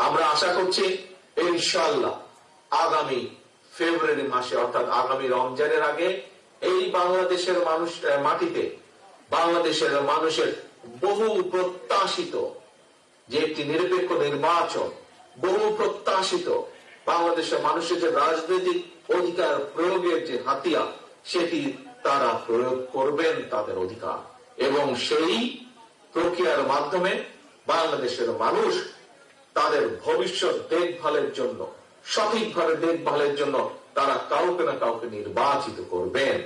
আমরা আশা করছি ইনশাআল্লাহ আগামী ফেব্রুয়ারি মাসে অর্থাৎ আগামী রমজানের আগে এই বাংলাদেশের মাটিতে বাংলাদেশের মানুষের বহু প্রত্যাশিত যে একটি নিরপেক্ষ নির্বাচন, বহু প্রত্যাশিত বাংলাদেশের মানুষের যে রাজনৈতিক অধিকার প্রয়োগের যে হাতিয়ার, সেটি তারা প্রয়োগ করবেন তাদের অধিকার, এবং সেই প্রক্রিয়ার মাধ্যমে বাংলাদেশের মানুষ তাদের ভবিষ্যৎ দেখভালের জন্য, সঠিকভাবে দেখভালের জন্য তারা কাউকে না কাউকে নির্বাচিত করবেন।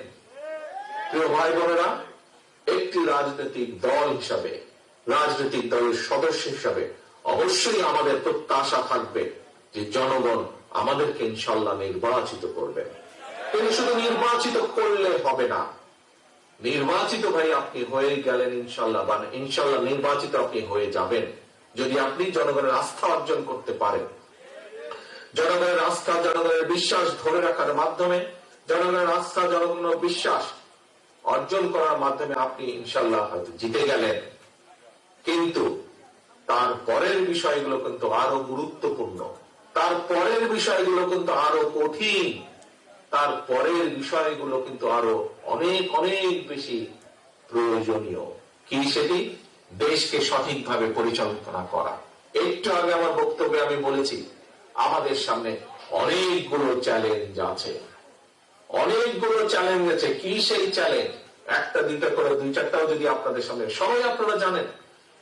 প্রিয় ভাই বোনেরা, একটি রাজনৈতিক দল হিসাবে, রাজনৈতিক দলের সদস্য হিসাবে অবশ্যই আমাদের প্রত্যাশা থাকবে যে জনগণ আমাদেরকে ইনশাআল্লাহ নির্বাচিত করবেন। কিন্তু শুধু নির্বাচিত করলে হবে না, নির্বাচিত ভাই আপনি হয়ে গেলেন ইনশাআল্লাহ, বা ইনশাআল্লাহ নির্বাচিত আপনি হয়ে যাবেন যদি আপনি জনগণের আস্থা অর্জন করতে পারেন। জনগণের আস্থা, জনগণের বিশ্বাস ধরে রাখার মাধ্যমে, জনগণের আস্থা, জনগণের বিশ্বাস অর্জন করার মাধ্যমে আপনি ইনশাআল্লাহ হয়তো জিতে গেলেন, কিন্তু তারপরের বিষয়গুলো কিন্তু আরো গুরুত্বপূর্ণ, তারপরের বিষয়গুলো কিন্তু আরো কঠিন, তারপরের বিষয়গুলো কিন্তু আরো অনেক অনেক বেশি প্রয়োজনীয়। কি সেটি? দেশকে সঠিকভাবে পরিচালনা করা। একটু আগে আমার বক্তব্যে আমি বলেছি আমাদের সামনে অনেকগুলো চ্যালেঞ্জ আছে, অনেকগুলো চ্যালেঞ্জ আছে। কি সেই চ্যালেঞ্জ? একটা দুইটা করে দুই চারটাও যদি আপনাদের সামনে, সবাই আপনারা জানেন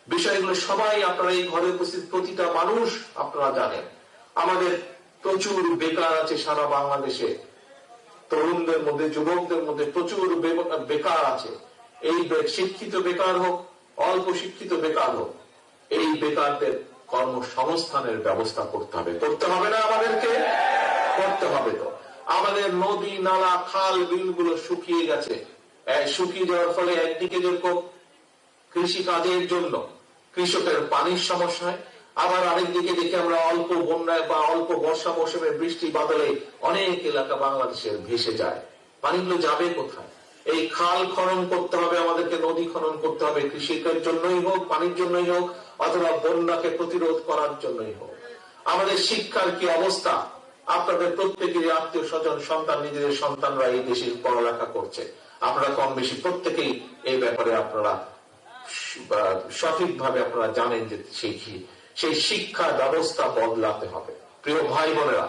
বিষয়গুলো, সবাই আপনারা এই ঘরে উপস্থিত প্রতিটা মানুষ আপনারা জানেন। আমাদের প্রচুর বেকার আছে সারা বাংলাদেশে, তরুণদের মধ্যে, যুবকদের মধ্যে প্রচুর বেকার আছে। এই শিক্ষিত বেকার হোক, অল্প শিক্ষিত বেকার হোক, এই বেকারদের কর্মসংস্থানের ব্যবস্থা করতে হবে। করতে হবে না আমাদেরকে? করতে হবে। তো আমাদের নদী নালা খাল বিলগুলো শুকিয়ে গেছে। শুকিয়ে যাওয়ার ফলে একদিকে যেরকম কৃষি কাজের জন্য কৃষকের পানির সমস্যা হয়, আবার আরেকদিকে দেখি আমরা অল্প বন্যায় বা অল্প বর্ষা মৌসুমে বৃষ্টি বাদলে অনেক এলাকা বাংলাদেশের ভেসে যায়। পানিগুলো যাবে কোথায়? এই খাল খনন করতে হবে আমাদেরকে, নদী খনন করতে হবে, কৃষির জন্যই হোক, পানির জন্যই হোক, অথবা বন্যাকে প্রতিরোধ করার জন্যই হোক। আমাদের শিক্ষার কি অবস্থা? আপনাদের প্রত্যেকেরই আত্মীয় স্বজন, সন্তান, নিজেদের সন্তানরা এই দেশে পড়ালেখা করছে। আপনারা কম বেশি প্রত্যেকেই এই ব্যাপারে আপনারা সঠিকভাবে আপনারা জানেন যে সেই শিক্ষা ব্যবস্থা বদলাতে হবে। প্রিয় ভাই বোনেরা,